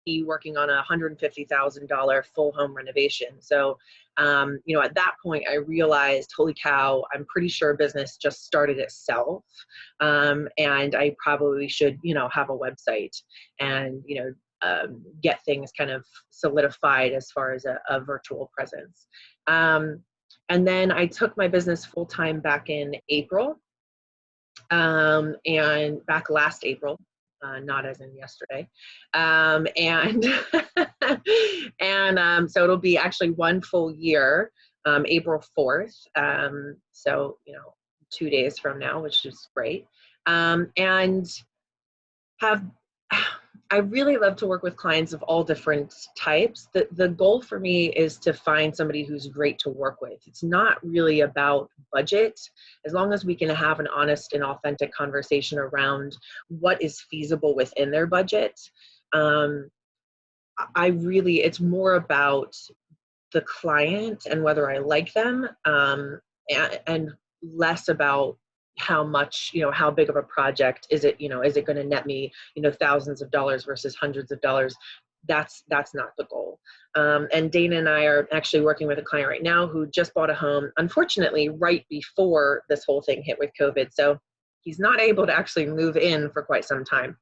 me working on a $150,000 full home renovation. So, you know, at that point I realized, holy cow, I'm pretty sure business just started itself. And I probably should, you know, have a website and, you know, get things kind of solidified as far as a virtual presence. And then I took my business full time back in April, and back last April, not as in yesterday. And and so it'll be actually one full year, April 4th. So, you know, 2 days from now, which is great. And have I really love to work with clients of all different types. The goal for me is to find somebody who's great to work with. It's not really about budget. As long as we can have an honest and authentic conversation around what is feasible within their budget. It's more about the client and whether I like them, and less about how much, you know, how big of a project is it, you know, is it going to net me, you know, thousands of dollars versus hundreds of dollars. That's not the goal. And Dana and I are actually working with a client right now who just bought a home, unfortunately, right before this whole thing hit with COVID. So he's not able to actually move in for quite some time.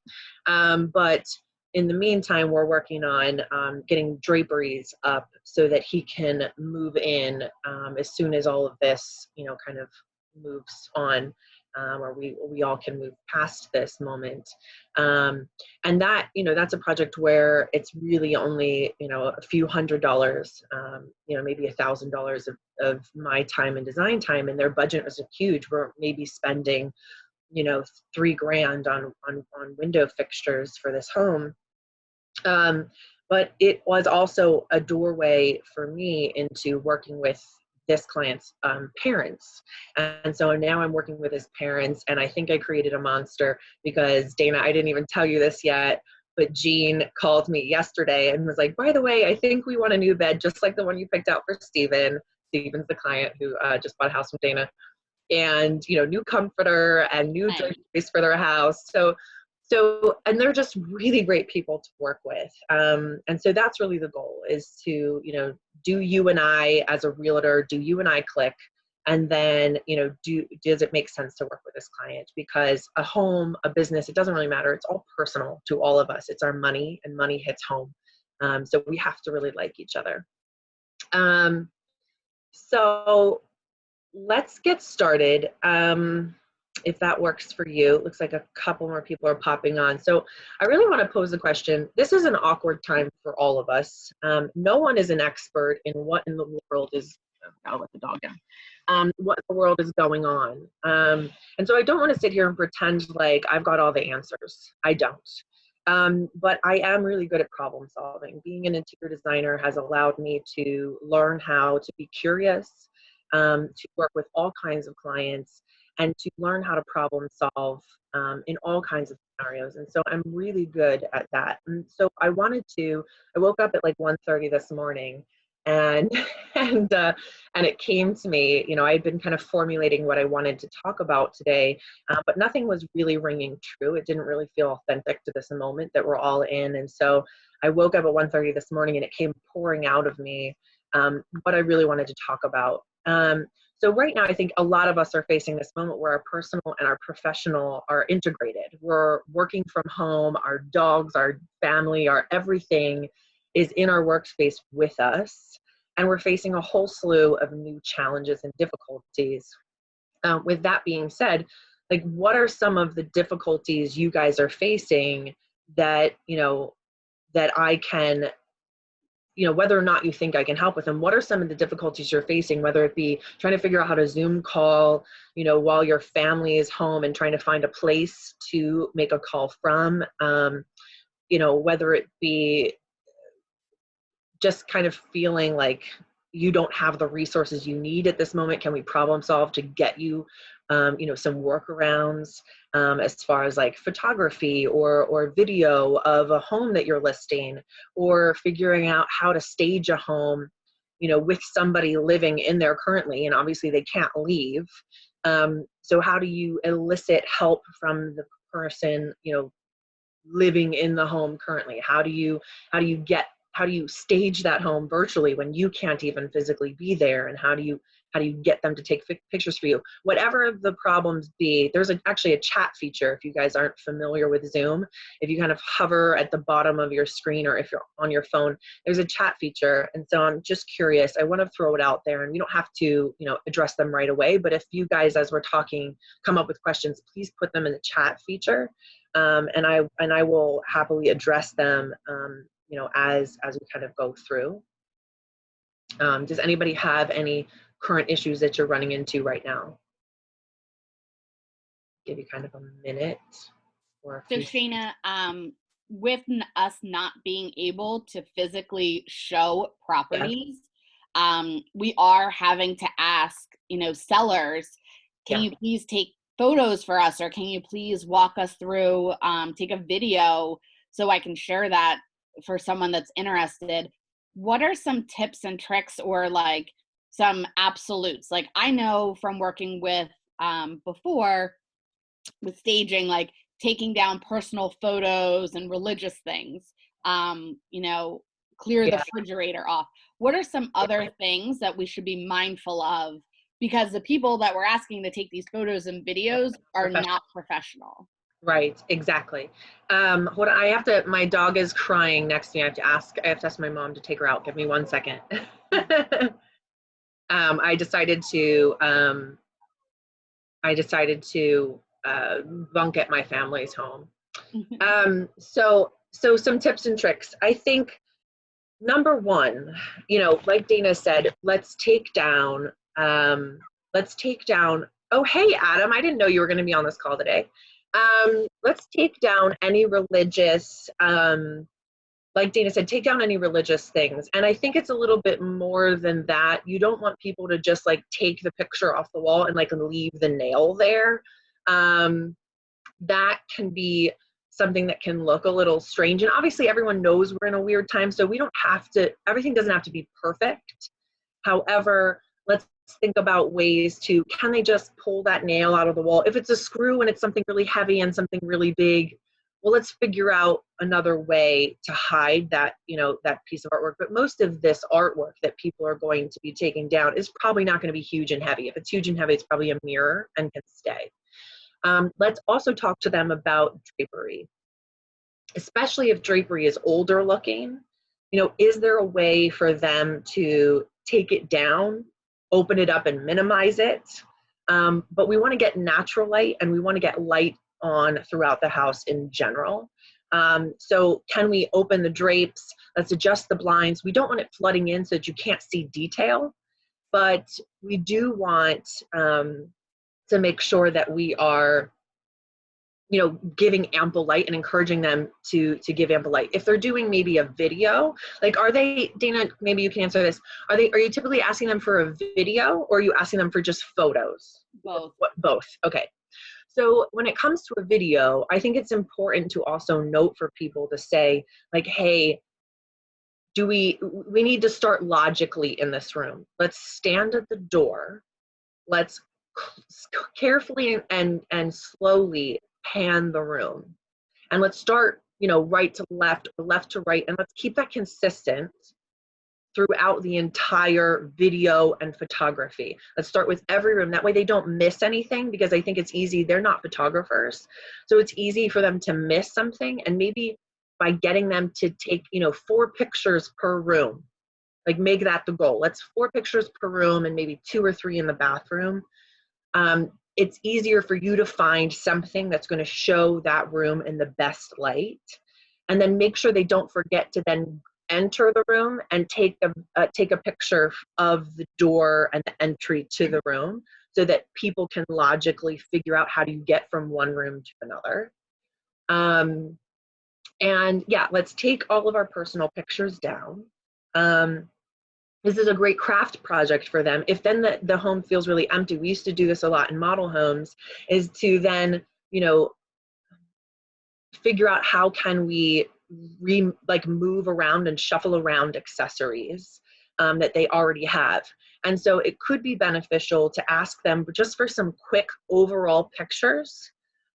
But in the meantime, we're working on getting draperies up so that he can move in as soon as all of this, you know, kind of moves on, or we all can move past this moment. And that, you know, that's a project where it's really only, you know, a few $100s, you know, maybe $1,000 of my time and design time, and their budget was huge. We're maybe spending, you know, $3,000 on window fixtures for this home. But it was also a doorway for me into working with this client's parents. And so now I'm working with his parents, and I think I created a monster because, Dana, I didn't even tell you this yet, but Jean called me yesterday and was like, by the way, I think we want a new bed, just like the one you picked out for Steven. Steven's the client who just bought a house from Dana. And, you know, new comforter and new draperies for their house. So, and they're just really great people to work with. And so that's really the goal, is to, you know, do you and I as a realtor, do you and I click? And then, you know, does it make sense to work with this client? Because a home, a business, it doesn't really matter. It's all personal to all of us. It's our money, and money hits home. So we have to really like each other. So let's get started. If that works for you. It looks like a couple more people are popping on. So I really want to pose a question. This is an awkward time for all of us. No one is an expert in what in the world is, I'll let the dog in, what in the world is going on. And so I don't want to sit here and pretend like I've got all the answers. I don't. But I am really good at problem solving. Being an interior designer has allowed me to learn how to be curious, to work with all kinds of clients, and to learn how to problem solve in all kinds of scenarios. And so I'm really good at that. And so I woke up at like 1:30 this morning, and and it came to me, you know, I had been kind of formulating what I wanted to talk about today, but nothing was really ringing true. It didn't really feel authentic to this moment that we're all in. And so I woke up at 1:30 this morning, and it came pouring out of me what I really wanted to talk about. So right now, I think a lot of us are facing this moment where our personal and our professional are integrated. We're working from home, our dogs, our family, our everything is in our workspace with us. And we're facing a whole slew of new challenges and difficulties. With that being said, like, what are some of the difficulties you guys are facing that, you know, that I can, you know, whether or not you think I can help with them? What are some of the difficulties you're facing, whether it be trying to figure out how to Zoom call, you know, while your family is home and trying to find a place to make a call from, you know, whether it be just kind of feeling like you don't have the resources you need at this moment. Can we problem solve to get you, you know, some workarounds as far as like photography or video of a home that you're listing, or figuring out how to stage a home, you know, with somebody living in there currently, and obviously they can't leave. So how do you elicit help from the person, you know, living in the home currently? How do you stage that home virtually when you can't even physically be there? And how do you get them to take pictures for you? Whatever the problems be, there's actually a chat feature. If you guys aren't familiar with Zoom, if you kind of hover at the bottom of your screen, or if you're on your phone, there's a chat feature. And so I'm just curious, I want to throw it out there, and you don't have to, address them right away, but if you guys, as we're talking, come up with questions, please put them in the chat feature. And I will happily address them, as we kind of go through. Does anybody have any current issues that you're running into right now? Give you kind of a minute or a So few. Shana, with us not being able to physically show Yeah, properties, we are having to ask, sellers, can yeah, you please take photos for us, or can you please walk us through, take a video so I can share that for someone that's interested? What are some tips and tricks, or like some absolutes? Like, I know from working with before with staging, like taking down personal photos and religious things, clear the yeah, refrigerator off. What are some other things that we should be mindful of? Because the people that we're asking to take these photos and videos are professional. not professional. Right, exactly. My dog is crying next to me. I have to ask my mom to take her out. Give me 1 second. I decided to, bunk at my family's home. So some tips and tricks. I think number one, like Dana said, let's take down, oh, hey, Adam, I didn't know you were going to be on this call today. Let's take down any religious, like Dana said, take down any religious things. And I think it's a little bit more than that. You don't want people to just like take the picture off the wall and like leave the nail there. That can be something that can look a little strange. And obviously everyone knows we're in a weird time, so everything doesn't have to be perfect. However, let's think about ways can they just pull that nail out of the wall? If it's a screw and it's something really heavy and something really big, well, let's figure out another way to hide that, that piece of artwork. But most of this artwork that people are going to be taking down is probably not going to be huge and heavy. If it's huge and heavy, it's probably a mirror and can stay. Let's also talk to them about drapery, especially if drapery is older looking. Is there a way for them to take it down, open it up, and minimize it? But we want to get natural light, and we want to get light on throughout the house in general. So can we open the drapes? Let's adjust the blinds. We don't want it flooding in so that you can't see detail, but we do want to make sure that we are, giving ample light and encouraging them to give ample light. If they're doing maybe a video, like, are they, Dana, maybe you can answer this. Are you typically asking them for a video, or are you asking them for just photos? Both. Both. Okay. So when it comes to a video, I think it's important to also note for people to say, like, hey, we need to start logically in this room. Let's stand at the door. Let's carefully and slowly pan the room. And let's start, right to left or left to right. And let's keep that consistent throughout the entire video and photography. Let's start with every room. That way they don't miss anything, because I think it's easy. They're not photographers. So it's easy for them to miss something. And maybe by getting them to take, 4 pictures per room, like make that the goal. Let's 4 pictures per room and maybe 2 or 3 in the bathroom. It's easier for you to find something that's going to show that room in the best light. And then make sure they don't forget to then enter the room and take a picture of the door and the entry to the room, so that people can logically figure out how do you get from one room to another. And yeah, let's take all of our personal pictures down. This is a great craft project for them. If then the home feels really empty, we used to do this a lot in model homes, is to then, figure out how can we move around and shuffle around accessories that they already have. And so it could be beneficial to ask them just for some quick overall pictures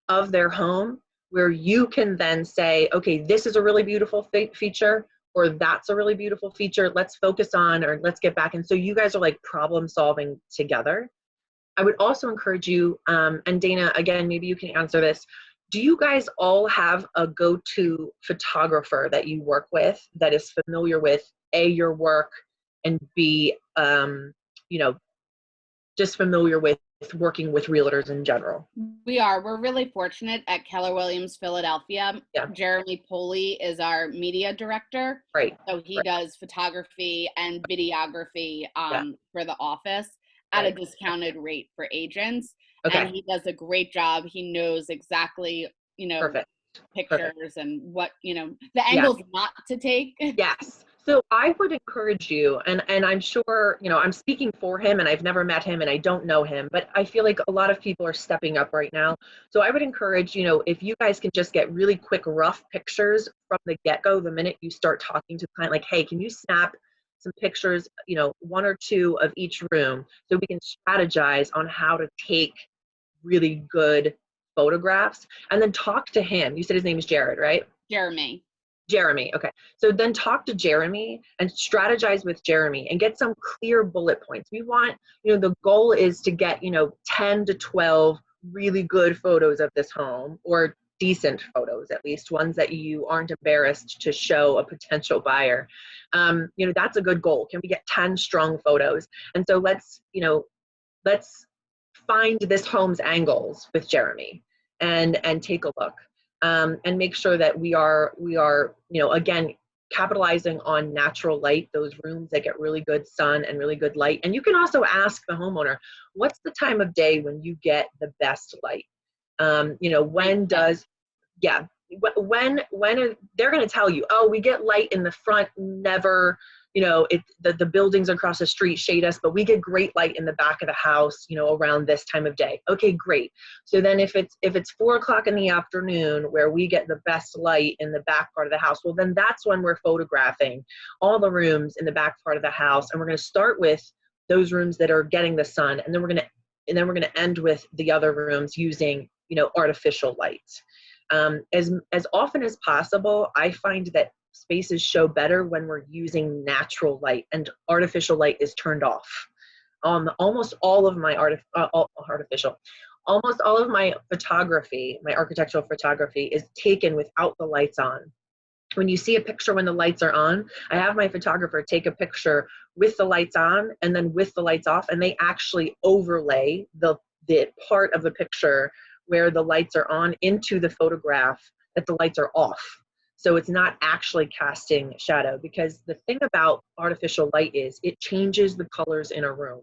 of their home, where you can then say, okay, this is a really beautiful feature, or that's a really beautiful feature. Let's focus on, or let's get back. And so you guys are like problem solving together. I would also encourage you, and Dana, again, maybe you can answer this. Do you guys all have a go-to photographer that you work with that is familiar with A, your work, and B, you know, just familiar with working with realtors in general? We're really fortunate at Keller Williams Philadelphia. Yeah. Jeremy Poley is our media director. Right. So he Right. does photography and videography Yeah. for the office at a Right. discounted rate for agents. And Okay. he does a great job. He knows exactly, Perfect. Perfect. pictures and what, the Yeah. angles not to take. Yes. So I would encourage you, and I'm sure, I'm speaking for him and I've never met him and I don't know him, but I feel like a lot of people are stepping up right now. So I would encourage, if you guys can just get really quick, rough pictures from the get-go, the minute you start talking to the client, like, hey, can you snap some pictures, one or two of each room, so we can strategize on how to take really good photographs, and then talk to him. You said his name is Jared, right? Jeremy. Jeremy. Okay. So then talk to Jeremy and strategize with Jeremy and get some clear bullet points. We want, the goal is to get, 10 to 12 really good photos of this home, or decent photos, at least ones that you aren't embarrassed to show a potential buyer. That's a good goal. Can we get 10 strong photos? And so let's find this home's angles with Jeremy and take a look. And make sure that we are, again, capitalizing on natural light, those rooms that get really good sun and really good light. And you can also ask the homeowner, what's the time of day when you get the best light? When does, yeah, when they're going to tell you, oh, we get light in the front, never, the buildings across the street shade us, but we get great light in the back of the house, around this time of day. Okay, great. So then if it's 4 o'clock in the afternoon where we get the best light in the back part of the house, well, then that's when we're photographing all the rooms in the back part of the house. And we're going to start with those rooms that are getting the sun. And then we're going to end with the other rooms using, artificial light. As often as possible, I find that spaces show better when we're using natural light, and artificial light is turned off. Almost all of my almost all of my photography, my architectural photography, is taken without the lights on. When you see a picture when the lights are on, I have my photographer take a picture with the lights on and then with the lights off, and they actually overlay the part of the picture where the lights are on into the photograph that the lights are off. So it's not actually casting shadow, because the thing about artificial light is it changes the colors in a room.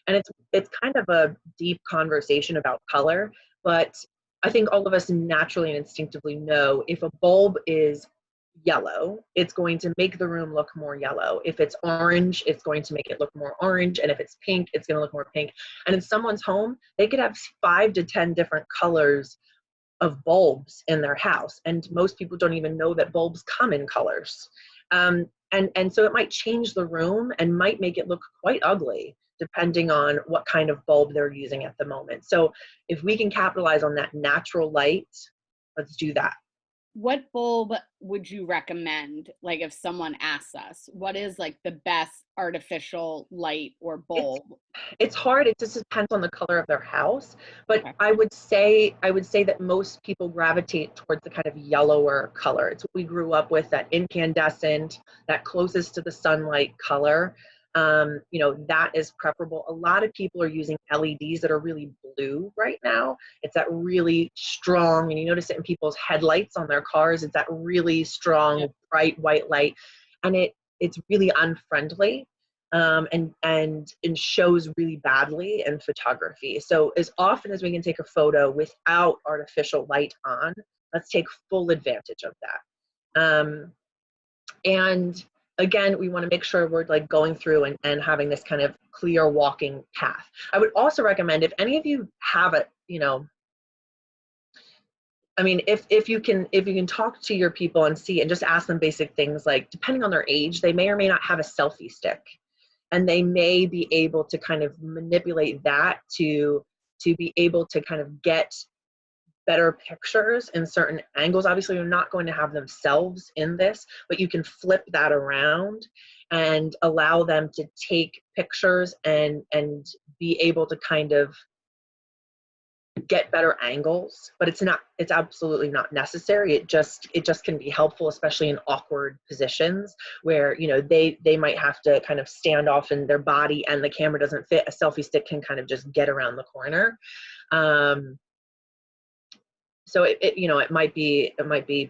And it's kind of a deep conversation about color, but I think all of us naturally and instinctively know if a bulb is yellow, it's going to make the room look more yellow. If it's orange, it's going to make it look more orange. And if it's pink, it's going to look more pink. And in someone's home, they could have 5 to 10 different colors of bulbs in their house. And most people don't even know that bulbs come in colors. And so it might change the room and might make it look quite ugly, depending on what kind of bulb they're using at the moment. So if we can capitalize on that natural light, let's do that. What bulb would you recommend? Like, if someone asks us, what is like the best artificial light or bulb? It's hard. It just depends on the color of their house. But Okay. I would say that most people gravitate towards the kind of yellower color. It's what we grew up with, that incandescent, that closest to the sunlight color. That is preferable. A lot of people are using LEDs that are really blue right now. It's that really strong, and you notice it in people's headlights on their cars. It's that really strong, Yep. bright white light, and it's really unfriendly, and shows really badly in photography. So as often as we can take a photo without artificial light on, let's take full advantage of that. And again, we want to make sure we're like going through and having this kind of clear walking path. I would also recommend, if any of you have it, I mean, if you can talk to your people and see and just ask them basic things, like, depending on their age, they may or may not have a selfie stick, and they may be able to kind of manipulate that to be able to kind of get better pictures in certain angles. Obviously, you're not going to have themselves in this, but you can flip that around and allow them to take pictures and be able to kind of get better angles. But it's absolutely not necessary. It just can be helpful, especially in awkward positions where, you know, they might have to kind of stand off and their body and the camera doesn't fit. A selfie stick can kind of just get around the corner. So you know, it might be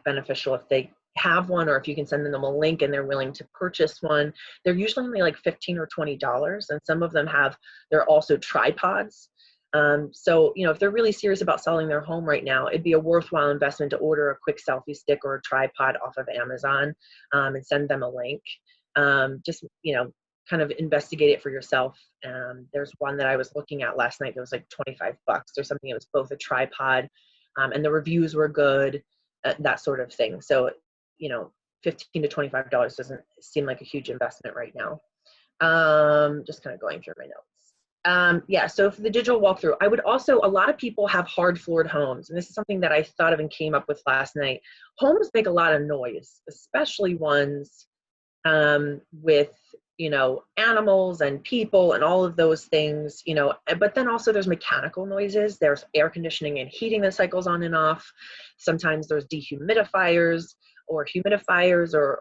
beneficial if they have one, or if you can send them a link and they're willing to purchase one. They're usually only like $15 or $20, and some of them they're also tripods. So, you know, if they're really serious about selling their home right now, it'd be a worthwhile investment to order a quick selfie stick or a tripod off of Amazon, and send them a link. Just, you know, kind of investigate it for yourself. There's one that I was looking at last night that was like $25 or something. It was both a tripod, and the reviews were good, that sort of thing. So, you know, $15 to $25 doesn't seem like a huge investment right now. Just kind of going through my notes. Yeah, so for the digital walkthrough, I would also, a lot of people have hard floored homes, and this is something that I thought of and came up with last night. Homes make a lot of noise, especially ones with, you know, animals and people and all of those things, you know, but then also there's mechanical noises. There's air conditioning and heating that cycles on and off. Sometimes there's dehumidifiers or humidifiers or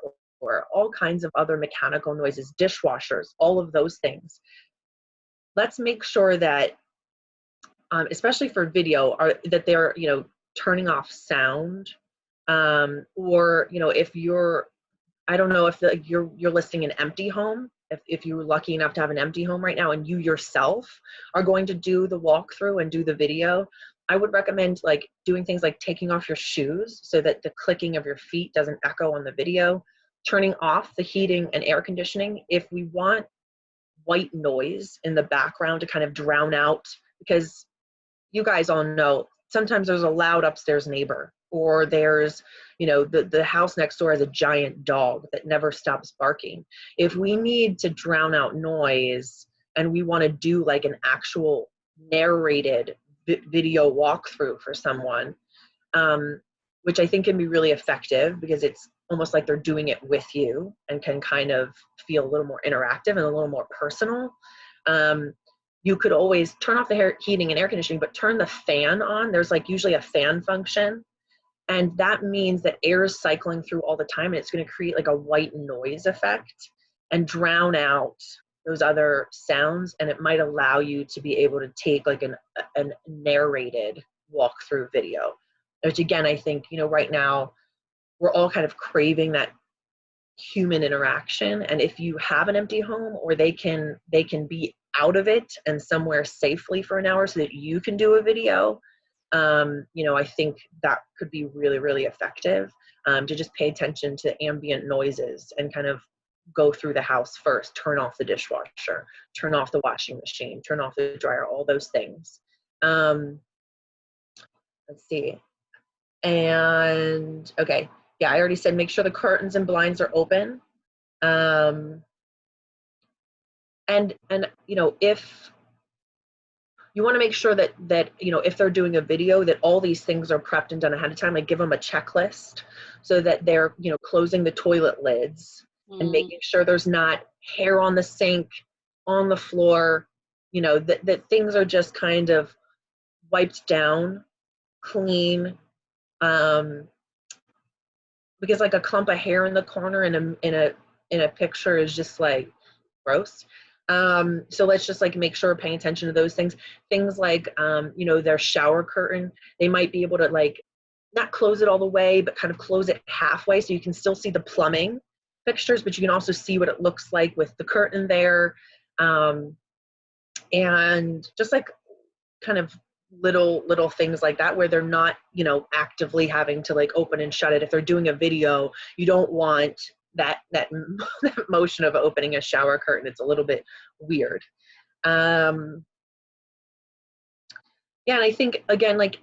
all kinds of other mechanical noises, dishwashers, all of those things. Let's make sure that, especially for video, that they're, you know, turning off sound, or, you know, if you're, I don't know if you're listing an empty home, if you're lucky enough to have an empty home right now and you yourself are going to do the walkthrough and do the video, I would recommend like doing things like taking off your shoes so that the clicking of your feet doesn't echo on the video, turning off the heating and air conditioning. If we want white noise in the background to kind of drown out, because you guys all know sometimes there's a loud upstairs neighbor, or there's, you know, the house next door has a giant dog that never stops barking. If we need to drown out noise and we want to do like an actual narrated video walkthrough for someone, which I think can be really effective because it's almost like they're doing it with you and can kind of feel a little more interactive and a little more personal. You could always turn off the heating and air conditioning, but turn the fan on. There's like usually a fan function. And that means that air is cycling through all the time, and it's going to create like a white noise effect and drown out those other sounds. And it might allow you to be able to take like an narrated walkthrough video, which again, I think, you know, right now we're all kind of craving that human interaction. And if you have an empty home, or they can be out of it and somewhere safely for an hour so that you can do a video, you know, I think that could be really, really effective, to just pay attention to ambient noises and kind of go through the house first, turn off the dishwasher, turn off the washing machine, turn off the dryer, all those things. Let's see. And okay, yeah, I already said make sure the curtains and blinds are open. And you know, if you want to make sure that you know, if they're doing a video, that all these things are prepped and done ahead of time. Like give them a checklist so that they're, you know, closing the toilet lids and making sure there's not hair on the sink, on the floor, you know, that things are just kind of wiped down, clean. Because like a clump of hair in the corner in a picture is just like gross. So let's just like make sure we're paying attention to those things. Things like, you know, their shower curtain, they might be able to like not close it all the way, but kind of close it halfway so you can still see the plumbing fixtures, but you can also see what it looks like with the curtain there. And just like kind of little things like that where they're not, you know, actively having to like open and shut it. If they're doing a video, you don't want that motion of opening a shower curtain. It's a little bit weird. Yeah, and I think again, like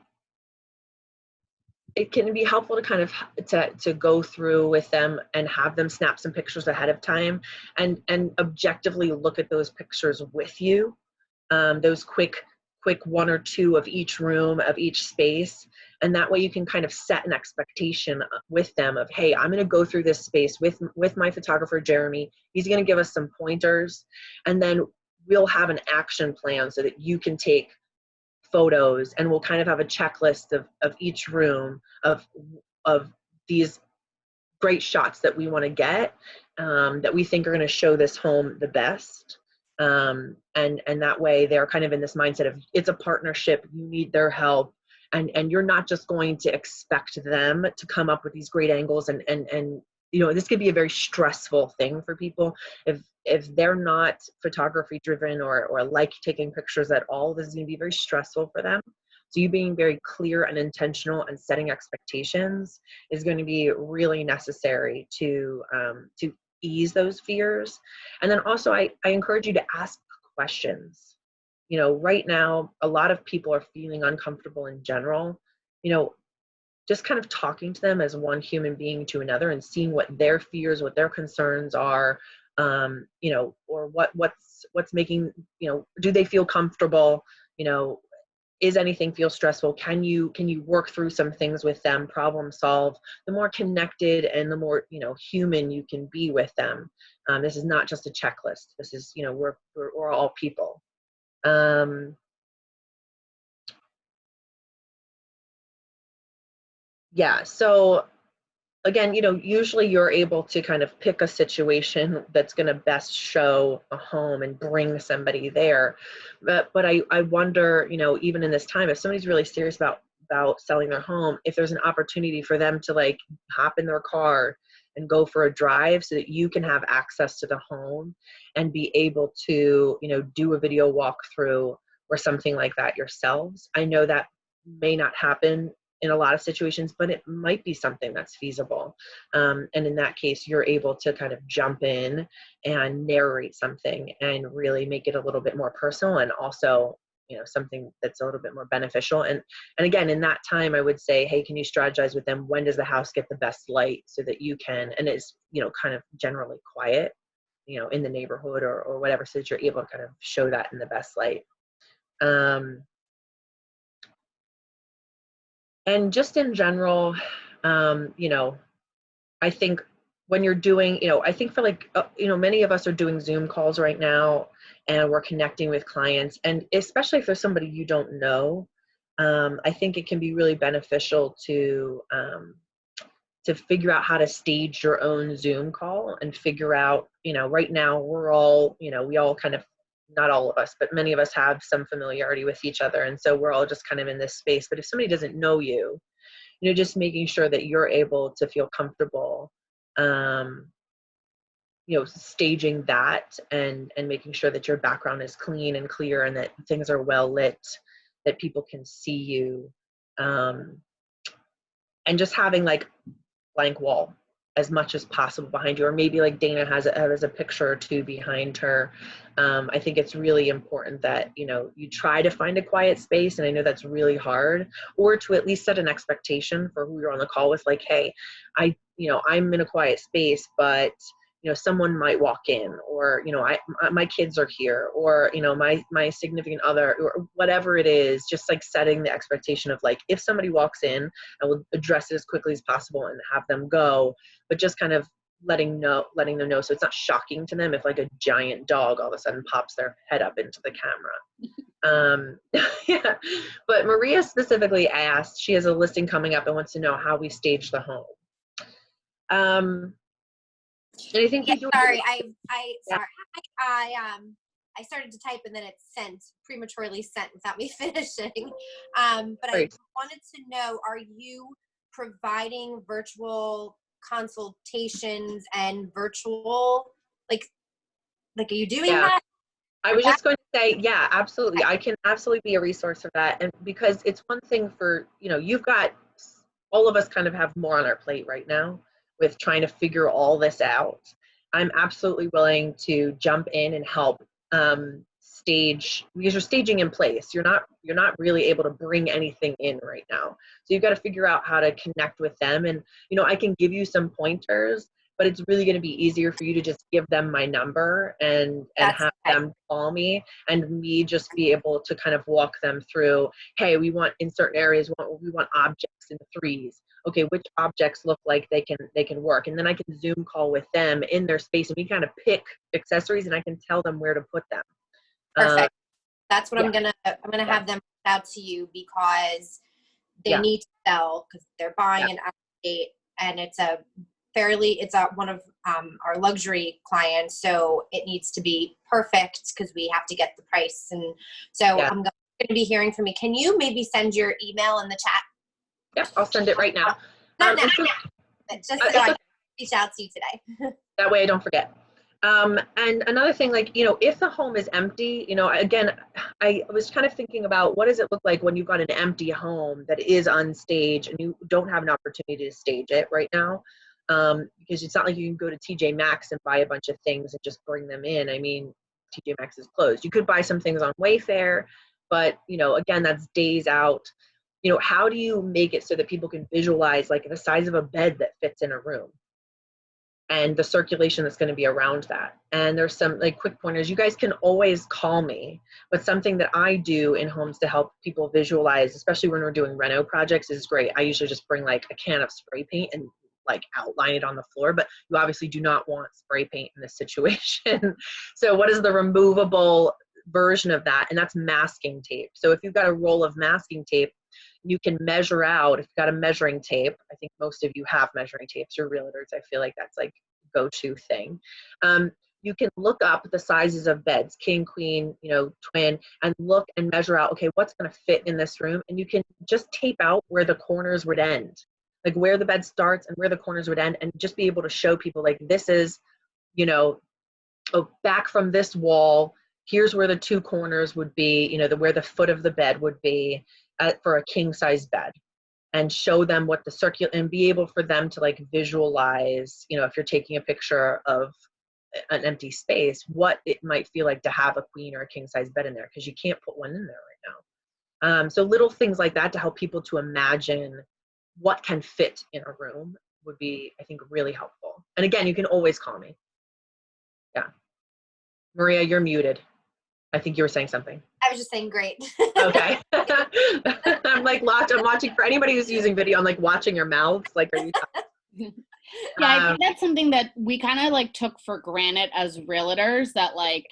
it can be helpful to kind of to go through with them and have them snap some pictures ahead of time and objectively look at those pictures with you. Those quick quick 1 or 2 of each room, of each space. And that way you can kind of set an expectation with them of, hey, I'm going to go through this space with my photographer, Jeremy. He's going to give us some pointers, and then we'll have an action plan so that you can take photos, and we'll kind of have a checklist of each room of these great shots that we want to get, that we think are going to show this home the best. And that way they're kind of in this mindset of, it's a partnership, you need their help, and you're not just going to expect them to come up with these great angles, and this could be a very stressful thing for people if they're not photography driven or like taking pictures at all. This is going to be very stressful for them. So you being very clear and intentional and setting expectations is going to be really necessary to ease those fears. And then also I encourage you to ask questions. Right now, a lot of people are feeling uncomfortable in general. Just kind of talking to them as one human being to another and seeing what their fears, what their concerns are, or what's making, do they feel comfortable? Is anything feel stressful? Can you work through some things with them, problem solve? The more connected and the more, human you can be with them. This is not just a checklist. This is, we're all people. Yeah, so again, usually you're able to kind of pick a situation that's going to best show a home and bring somebody there. But I wonder, even in this time, if somebody's really serious about selling their home, if there's an opportunity for them to like hop in their car and go for a drive so that you can have access to the home and be able to, do a video walkthrough or something like that yourselves. I know that may not happen in a lot of situations, but it might be something that's feasible. And in that case, you're able to kind of jump in and narrate something and really make it a little bit more personal, and also, something that's a little bit more beneficial. And again, in that time, I would say, hey, can you strategize with them? When does the house get the best light so that you can, and it's, kind of generally quiet, in the neighborhood or whatever, so that you're able to kind of show that in the best light. And just in general, I think when you're doing, I think for like, many of us are doing Zoom calls right now, and we're connecting with clients, and especially if there's somebody you don't know, I think it can be really beneficial to figure out how to stage your own Zoom call and figure out, right now we're all, we all kind of, not all of us, but many of us have some familiarity with each other. And so we're all just kind of in this space. But if somebody doesn't know you, just making sure that you're able to feel comfortable, staging that and making sure that your background is clean and clear and that things are well lit, that people can see you, and just having like blank wall as much as possible behind you, or maybe like Dana has a picture or two behind her. I think it's really important that, you try to find a quiet space, and I know that's really hard, or to at least set an expectation for who you're on the call with, like, hey, I'm in a quiet space, but someone might walk in, or my kids are here, or my significant other, or whatever it is. Just like setting the expectation of like, if somebody walks in, I will address it as quickly as possible and have them go, but just kind of letting them know, so it's not shocking to them if like a giant dog all of a sudden pops their head up into the camera. Yeah. But Maria specifically asked, she has a listing coming up and wants to know how we stage the home. Anything? Yeah, sorry, sorry. I started to type and then it prematurely sent without me finishing. But I wanted to know, are you providing virtual consultations and virtual, like are you doing that? I was just going to say, yeah, absolutely. I can absolutely be a resource for that. And because it's one thing for, you've got, all of us kind of have more on our plate right now with trying to figure all this out. I'm absolutely willing to jump in and help stage, because you're staging in place. You're not really able to bring anything in right now. So you've got to figure out how to connect with them. And, I can give you some pointers, but it's really going to be easier for you to just give them my number and have them call me, and me just be able to kind of walk them through, hey, we want in certain areas, we want objects in threes. Okay, which objects look like they can work, and then I can Zoom call with them in their space, and we kind of pick accessories, and I can tell them where to put them. Perfect. That's what I'm gonna have them out to you, because they need to sell, because they're buying an out of date, and it's one of our luxury clients, so it needs to be perfect because we have to get the price. And so I'm going to be hearing from you. Can you maybe send your email in the chat? Yep, I'll send it right now. Just so I can reach out to you today. That way I don't forget. And another thing, like, if the home is empty, again, I was kind of thinking about what does it look like when you've got an empty home that is unstaged and you don't have an opportunity to stage it right now. Because it's not like you can go to TJ Maxx and buy a bunch of things and just bring them in. I mean, TJ Maxx is closed. You could buy some things on Wayfair, but, again, that's days out. How do you make it so that people can visualize like the size of a bed that fits in a room and the circulation that's going to be around that? And there's some like quick pointers. You guys can always call me, but something that I do in homes to help people visualize, especially when we're doing reno projects, is great. I usually just bring like a can of spray paint and like outline it on the floor, but you obviously do not want spray paint in this situation. So what is the removable version of that? And that's masking tape. So if you've got a roll of masking tape, you can measure out, if you've got a measuring tape, I think most of you have measuring tapes, you're realtors, I feel like that's like go-to thing. You can look up the sizes of beds, king, queen, twin, and look and measure out, okay, what's going to fit in this room? And you can just tape out where the corners would end, like where the bed starts and where the corners would end, and just be able to show people like, this is, back from this wall, here's where the two corners would be, where the foot of the bed would be for a king size bed, and show them what the and be able for them to like visualize, if you're taking a picture of an empty space, what it might feel like to have a queen or a king size bed in there, because you can't put one in there right now. So little things like that to help people to imagine what can fit in a room would be, I think, really helpful. And again, you can always call me. Yeah. Maria, you're muted. I think you were saying something. I was just saying great. Okay. I'm like I'm watching, for anybody who's using video, I'm like watching your mouths. Like, are you talking? Yeah, I think that's something that we kind of like took for granted as realtors, that like,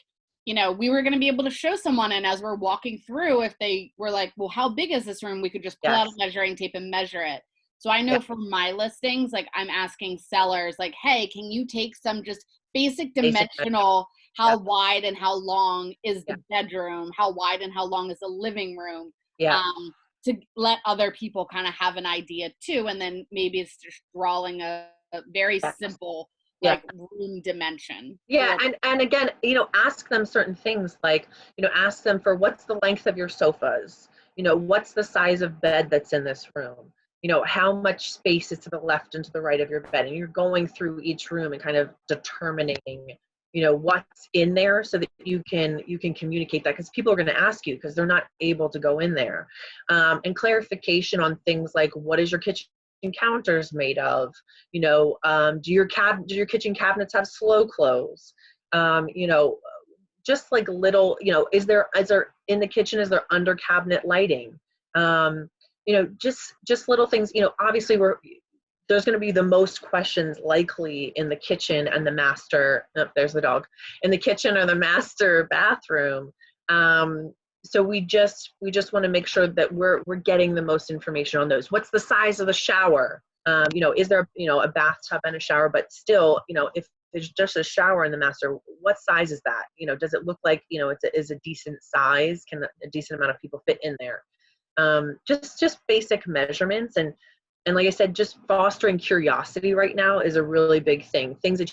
we were going to be able to show someone, and as we're walking through, if they were like, well, how big is this room? We could just pull out a measuring tape and measure it. So I know for my listings, like I'm asking sellers like, hey, can you take some just basic dimensional, how wide and how long is the bedroom? How wide and how long is the living room? To let other people kind of have an idea too. And then maybe it's just drawing a very simple like room dimension. Yeah. And again, ask them certain things like, ask them for what's the length of your sofas? What's the size of bed that's in this room? How much space is to the left and to the right of your bed? And you're going through each room and kind of determining, what's in there, so that you can communicate that, because people are going to ask you because they're not able to go in there. And clarification on things like, what is your kitchen counters made of? Do your kitchen cabinets have slow close? Just like little, is there in the kitchen, is there under cabinet lighting? Just little things. Obviously there's going to be the most questions likely in the kitchen and the master, there's the dog, in the kitchen or the master bathroom. So we just want to make sure that we're getting the most information on those. What's the size of the shower? Is there, a bathtub and a shower, but still, if there's just a shower in the master, what size is that? Does it look like, is a decent size? Can a decent amount of people fit in there? Just basic measurements. And like I said, just fostering curiosity right now is a really big thing. Things that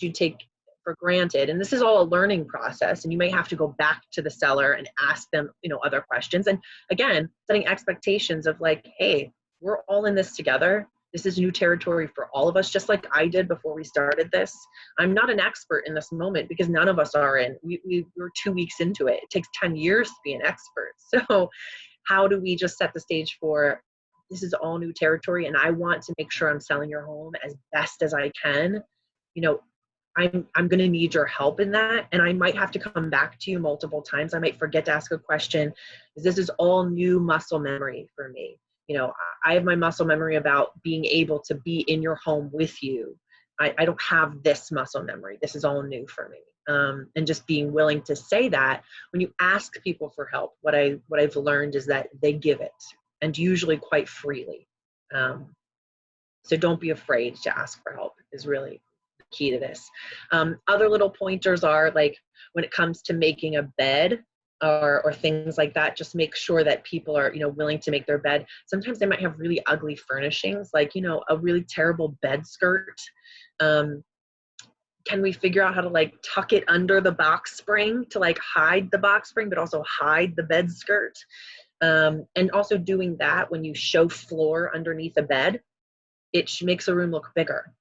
you take for granted. And this is all a learning process. And you may have to go back to the seller and ask them, other questions. And again, setting expectations of like, hey, we're all in this together. This is new territory for all of us, just like I did before we started this. I'm not an expert in this moment because none of us are in. We're 2 weeks into it. It takes 10 years to be an expert. So how do we just set the stage for, this is all new territory, and I want to make sure I'm selling your home as best as I can, you know, I'm going to need your help in that. And I might have to come back to you multiple times. I might forget to ask a question. This is all new muscle memory for me. You know, I have my muscle memory about being able to be in your home with you. I don't have this muscle memory. This is all new for me. And just being willing to say that when you ask people for help, what I've learned is that they give it, and usually quite freely. So don't be afraid to ask for help is really key to this. Other little pointers are like when it comes to making a bed or things like that, just make sure that people are, you know, willing to make their bed. Sometimes they might have really ugly furnishings, like, you know, a really terrible bed skirt. Can we figure out how to like tuck it under the box spring to like hide the box spring, but also hide the bed skirt? And also doing that when you show floor underneath a bed, it makes a room look bigger.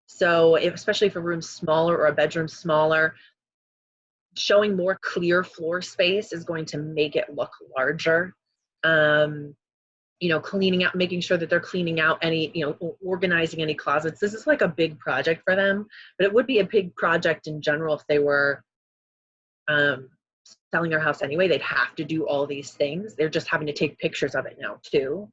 So especially if a room's smaller or a bedroom smaller, showing more clear floor space is going to make it look larger. You know, cleaning out, making sure that they're cleaning out any, you know, organizing any closets. This is like a big project for them, but it would be a big project in general if they were selling their house anyway. They'd have to do all these things. They're just having to take pictures of it now too.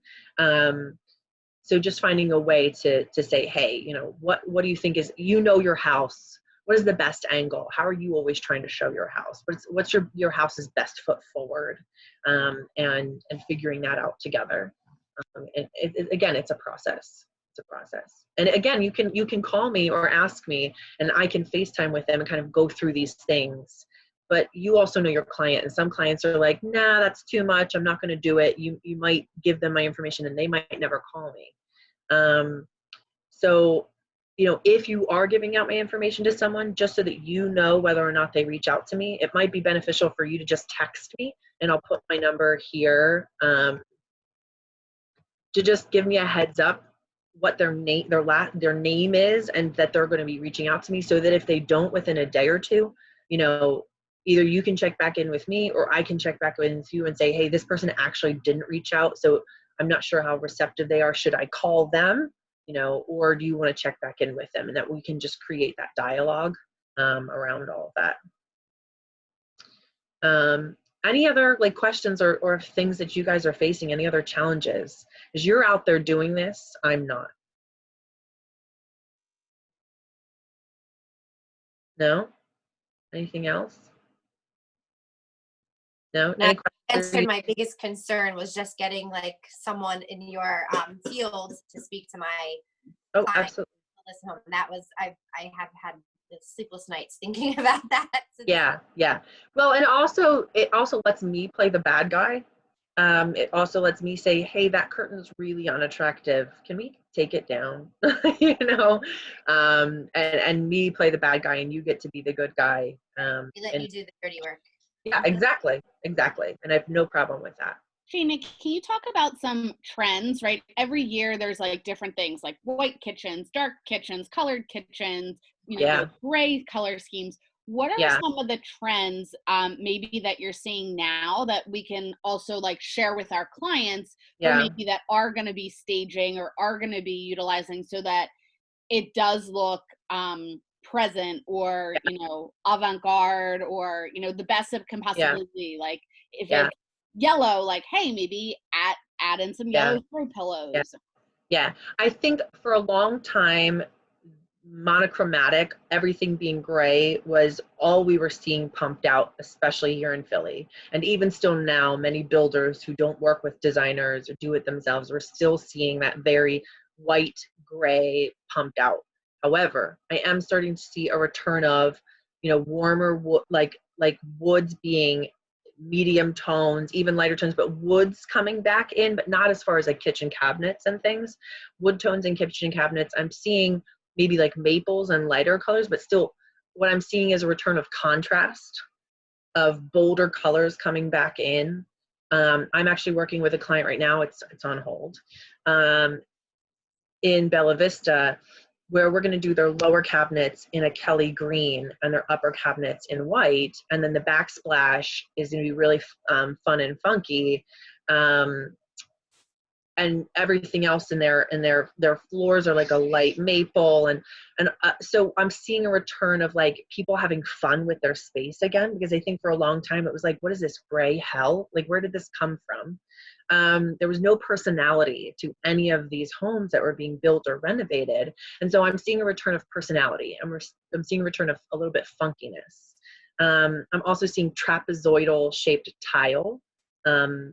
So just finding a way to say, hey, you know, what do you think is, you know, your house, what is the best angle? How are you always trying to show your house? What's your house's best foot forward? And figuring that out together. Again, it's a process. It's a process. And again, you can call me or ask me, and I can FaceTime with them and kind of go through these things. But you also know your client, and some clients are like, nah, that's too much. I'm not going to do it. You might give them my information and they might never call me. So, you know, if you are giving out my information to someone, just so that you know whether or not they reach out to me, it might be beneficial for you to just text me, and I'll put my number here, to just give me a heads up what their name is, and that they're going to be reaching out to me, so that if they don't within a day or two, you know, either you can check back in with me or I can check back in with you and say, hey, this person actually didn't reach out, so I'm not sure how receptive they are. Should I call them? You know, or do you want to check back in with them? And that we can just create that dialogue around all of that. Any other like questions or things that you guys are facing? Any other challenges? Because you're out there doing this, I'm not. No? Anything else? No? No, Any questions? my biggest concern was just getting like someone in your field to speak to my Oh, client. absolutely. Listen home. That was I have had sleepless nights thinking about that. Yeah. Well, and it also lets me play the bad guy. It also lets me say, hey, that curtain's really unattractive. Can we take it down? You know, and me play the bad guy, and you get to be the good guy. We let you do the dirty work. Yeah, exactly. And I have no problem with that. Shana, can you talk about some trends, right? Every year there's like different things like white kitchens, dark kitchens, colored kitchens, you know, Yeah. gray color schemes. What are Yeah. some of the trends maybe that you're seeing now that we can also like share with our clients, or Yeah. maybe that are going to be staging or are going to be utilizing so that it does look present, or, you know, avant-garde, or, you know, the best it can possibly be. Like if it's yellow, like, hey, maybe add in some yellow throw pillows. Yeah. I think for a long time, monochromatic, everything being gray, was all we were seeing pumped out, especially here in Philly. And even still now, many builders who don't work with designers or do it themselves, we're still seeing that very white, gray pumped out. However, I am starting to see a return of, you know, warmer wood, like woods being medium tones, even lighter tones, but woods coming back in, but not as far as like kitchen cabinets and things. Wood tones in kitchen cabinets, I'm seeing maybe like maples and lighter colors, but still what I'm seeing is a return of contrast, of bolder colors coming back in. I'm actually working with a client right now, it's on hold, in Bella Vista, where we're going to do their lower cabinets in a Kelly green and their upper cabinets in white. And then the backsplash is going to be really fun and funky. and everything else in their floors are like a light maple, and so I'm seeing a return of like people having fun with their space again, because I think for a long time it was like, what is this gray hell? Like, where did this come from? There was no personality to any of these homes that were being built or renovated, and so I'm seeing a return of personality, and I'm seeing a return of a little bit funkiness. I'm also seeing trapezoidal shaped tile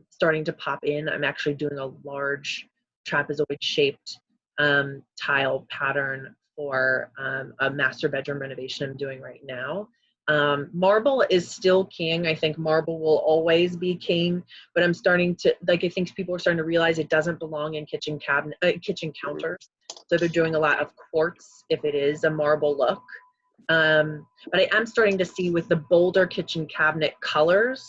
starting to pop in. I'm actually doing a large trapezoid shaped tile pattern for a master bedroom renovation I'm doing right now. Marble is still king. I think marble will always be king, but I'm starting to, like, I think people are starting to realize it doesn't belong in kitchen counters. So they're doing a lot of quartz if it is a marble look. But I am starting to see with the bolder kitchen cabinet colors,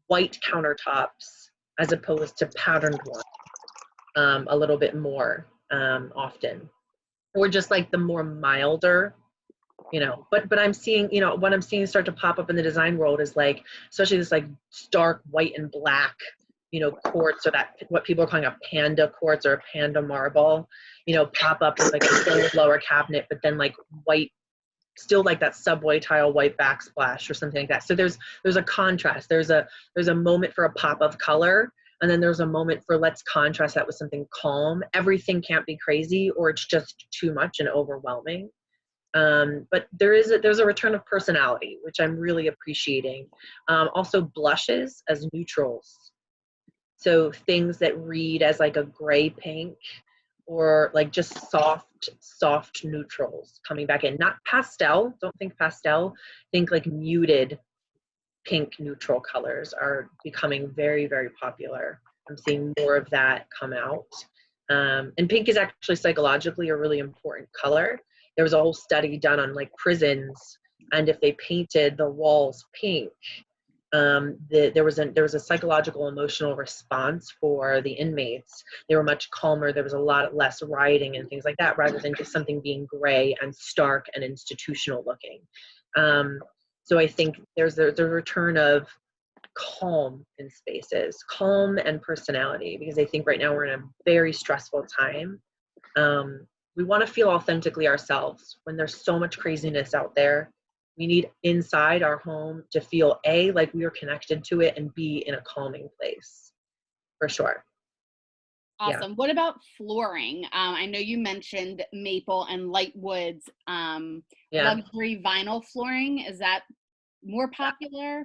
white countertops as opposed to patterned ones a little bit more often, or just like the more milder, but I'm seeing, what I'm seeing start to pop up in the design world is like, especially this like stark white and black, quartz, or that what people are calling a panda quartz or a panda marble, pop up as like a gold lower cabinet, but then like white, still like that subway tile white backsplash or something like that. So there's a contrast. There's a moment for a pop of color, and then there's a moment for let's contrast that with something calm. Everything can't be crazy or it's just too much and overwhelming. But there's a return of personality, which I'm really appreciating. Also blushes as neutrals. So things that read as like a gray pink, or like just soft neutrals coming back in. Not pastel, don't think pastel, think like muted pink neutral colors are becoming very, very popular. I'm seeing more of that come out. And pink is actually psychologically a really important color. There was a whole study done on like prisons, and if they painted the walls pink, there was a psychological emotional response for the inmates. They were much calmer. There was a lot less rioting and things like that, rather than just something being gray and stark and institutional looking. So I think there's a return of calm in spaces, calm and personality, because I think right now we're in a very stressful time. We want to feel authentically ourselves when there's so much craziness out there. We need inside our home to feel A, like we are connected to it, and B, in a calming place, for sure. Awesome. Yeah. What about flooring? I know you mentioned maple and light woods. Luxury vinyl flooring, is that more popular?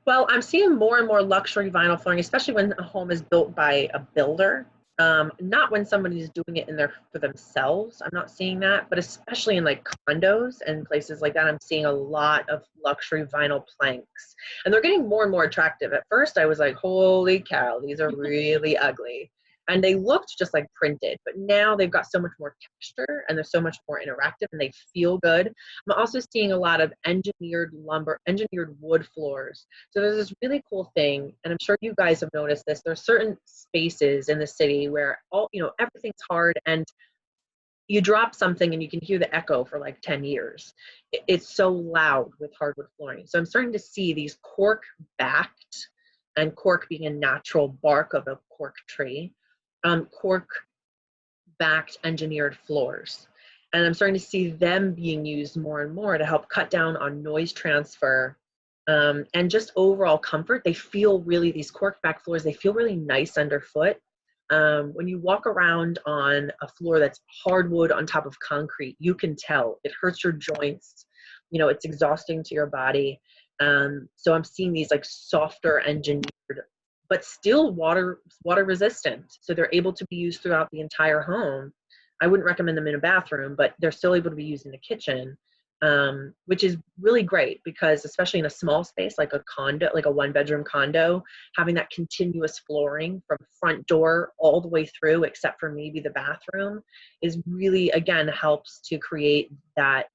Well, I'm seeing more and more luxury vinyl flooring, especially when a home is built by a builder. Not when somebody's doing it for themselves. I'm not seeing that, but especially in like condos and places like that, I'm seeing a lot of luxury vinyl planks, and they're getting more and more attractive. At first I was like, holy cow, these are really ugly. And they looked just like printed, but now they've got so much more texture and they're so much more interactive and they feel good. I'm also seeing a lot of engineered wood floors. So there's this really cool thing, and I'm sure you guys have noticed this. There's certain spaces in the city where everything's hard, and you drop something and you can hear the echo for like 10 years. It's so loud with hardwood flooring. So I'm starting to see these cork backed, and cork being a natural bark of a cork tree, cork backed engineered floors. And I'm starting to see them being used more and more to help cut down on noise transfer and just overall comfort. They feel really, these cork back floors, they feel really nice underfoot. When you walk around on a floor that's hardwood on top of concrete, you can tell it hurts your joints. It's exhausting to your body. So I'm seeing these like softer engineered, but still water resistant. So they're able to be used throughout the entire home. I wouldn't recommend them in a bathroom, but they're still able to be used in a kitchen, which is really great, because especially in a small space like a condo, like a 1-bedroom condo, having that continuous flooring from front door all the way through, except for maybe the bathroom, is really, again, helps to create that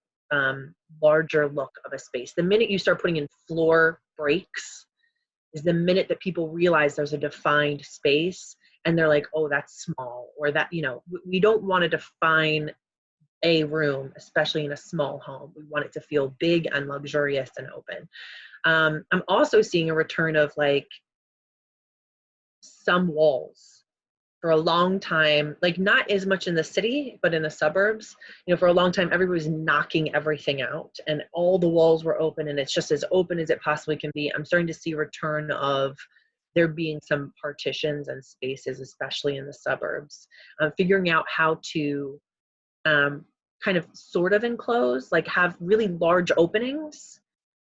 larger look of a space. The minute you start putting in floor breaks is the minute that people realize there's a defined space, and they're like, oh, that's small, or that, we don't want to define a room, especially in a small home. We want it to feel big and luxurious and open. I'm also seeing a return of like some walls. for a long time, like not as much in the city, but in the suburbs, you know, for a long time, everybody was knocking everything out and all the walls were open and it's just as open as it possibly can be. I'm starting to see a return of there being some partitions and spaces, especially in the suburbs. Figuring out how to kind of sort of enclose, like have really large openings,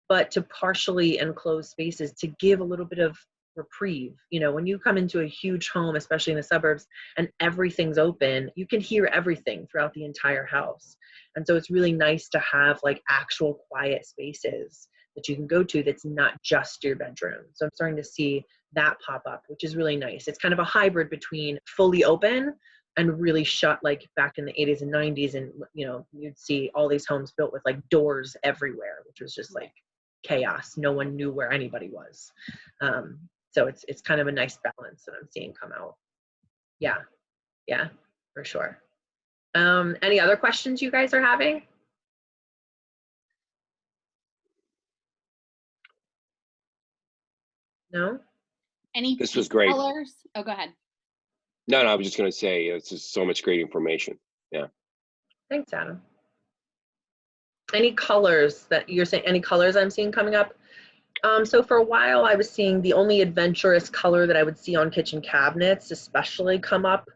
but to partially enclose spaces to give a little bit of reprieve. You know, when you come into a huge home, especially in the suburbs, and everything's open, you can hear everything throughout the entire house. And so it's really nice to have like actual quiet spaces that you can go to that's not just your bedroom. So I'm starting to see that pop up, which is really nice. It's kind of a hybrid between fully open and really shut, like back in the 80s and 90s. And, you know, you'd see all these homes built with like doors everywhere, which was just like chaos. No one knew where anybody was. So it's kind of a nice balance that I'm seeing come out. Yeah, yeah, for sure. Any other questions you guys are having? No? Any This was great. colors? Oh, go ahead. No, I was just going to say it's just so much great information. Yeah. Thanks, Adam. Any colors that you're saying, any colors I'm seeing coming up? So for a while I was seeing the only adventurous color that I would see on kitchen cabinets especially come up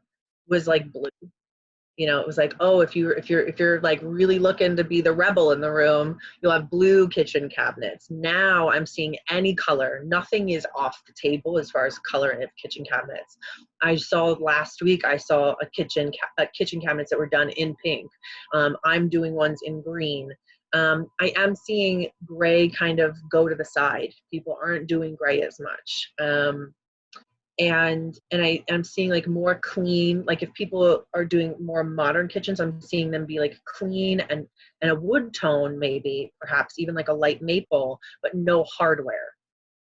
was like blue. You know, it was like, oh, if you're like really looking to be the rebel in the room, you'll have blue kitchen cabinets. Now I'm seeing any color. Nothing is off the table as far as color of kitchen cabinets. I saw last week, I saw a kitchen cabinets that were done in pink. I'm doing ones in green. I am seeing gray kind of go to the side. People aren't doing gray as much. And I'm seeing like more clean, like if people are doing more modern kitchens, I'm seeing them be like clean and a wood tone, maybe perhaps even like a light maple, but no hardware.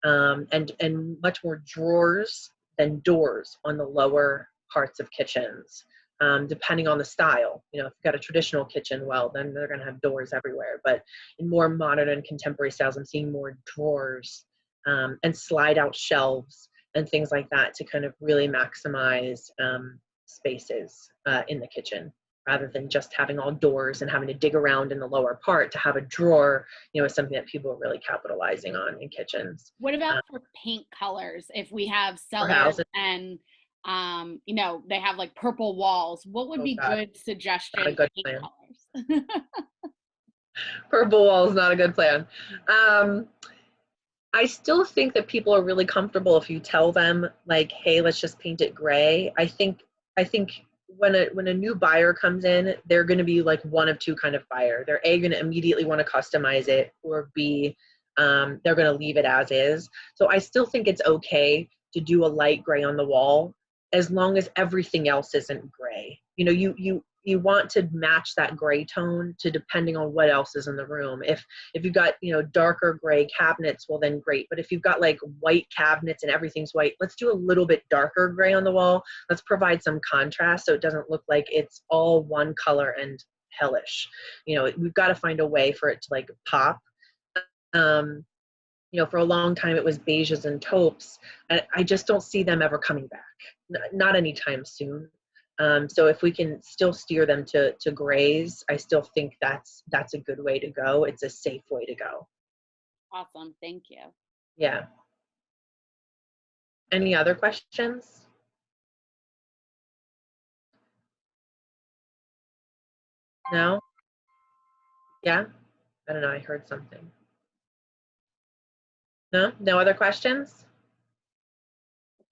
And much more drawers than doors on the lower parts of kitchens, depending on the style. You know, if you've got a traditional kitchen, well, then they're going to have doors everywhere. But in more modern and contemporary styles, I'm seeing more drawers and slide out shelves and things like that to kind of really maximize spaces in the kitchen, rather than just having all doors and having to dig around in the lower part. To have a drawer, you know, is something that people are really capitalizing on in kitchens. What about for paint colors? If we have cellars houses. and you know, they have like purple walls, what would be good suggestion Not a good paint plan. colors? Purple wall is not a good plan. I still think that people are really comfortable if you tell them like, hey, let's just paint it gray. I think when a new buyer comes in, they're going to be like one of two kind of buyer. They're A, going to immediately want to customize it, or B, they're going to leave it as is. So I still think it's okay to do a light gray on the wall as long as everything else isn't gray. You know, you want to match that gray tone to depending on what else is in the room. If you've got, you know, darker gray cabinets, well then great. But if you've got like white cabinets and everything's white, let's do a little bit darker gray on the wall. Let's provide some contrast so it doesn't look like it's all one color and hellish. You know, we've got to find a way for it to like pop. You know, for a long time it was beiges and taupes, and I just don't see them ever coming back. Not anytime soon. So if we can still steer them to grays, I still think that's a good way to go. It's a safe way to go. Awesome, thank you. Yeah. Any other questions? No? Yeah? I don't know, I heard something. No? No other questions?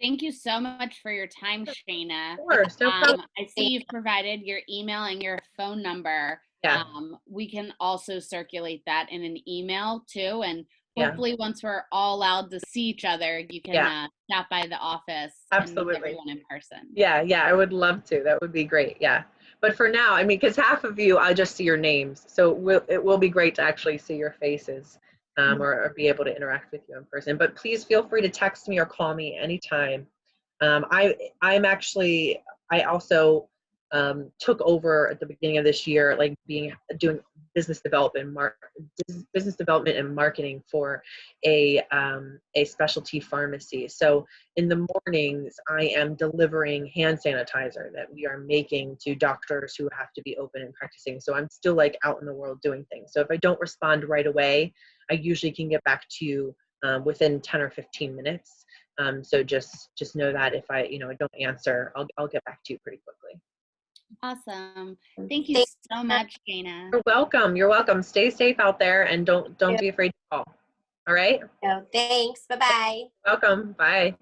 Thank you so much for your time, Shana. Of course, no problem. I see you've provided your email and your phone number. Yeah. We can also circulate that in an email too. And Yeah. hopefully once we're all allowed to see each other, you can stop by the office Absolutely. and meet everyone in person. Yeah, I would love to. That would be great. Yeah. But for now, I mean, because half of you, I just see your names. So it will be great to actually see your faces or be able to interact with you in person. But please feel free to text me or call me anytime. I also took over at the beginning of this year, like doing business development and marketing for a specialty pharmacy. So in the mornings, I am delivering hand sanitizer that we are making to doctors who have to be open and practicing. So I'm still like out in the world doing things. So if I don't respond right away, I usually can get back to you within 10 or 15 minutes. So just know that if I don't answer, I'll get back to you pretty quickly. Awesome. Thank you Thank so much, Shana. You're welcome. You're welcome. Stay safe out there and don't be afraid to call. All right? you. Thanks. Bye-bye. Welcome. Bye.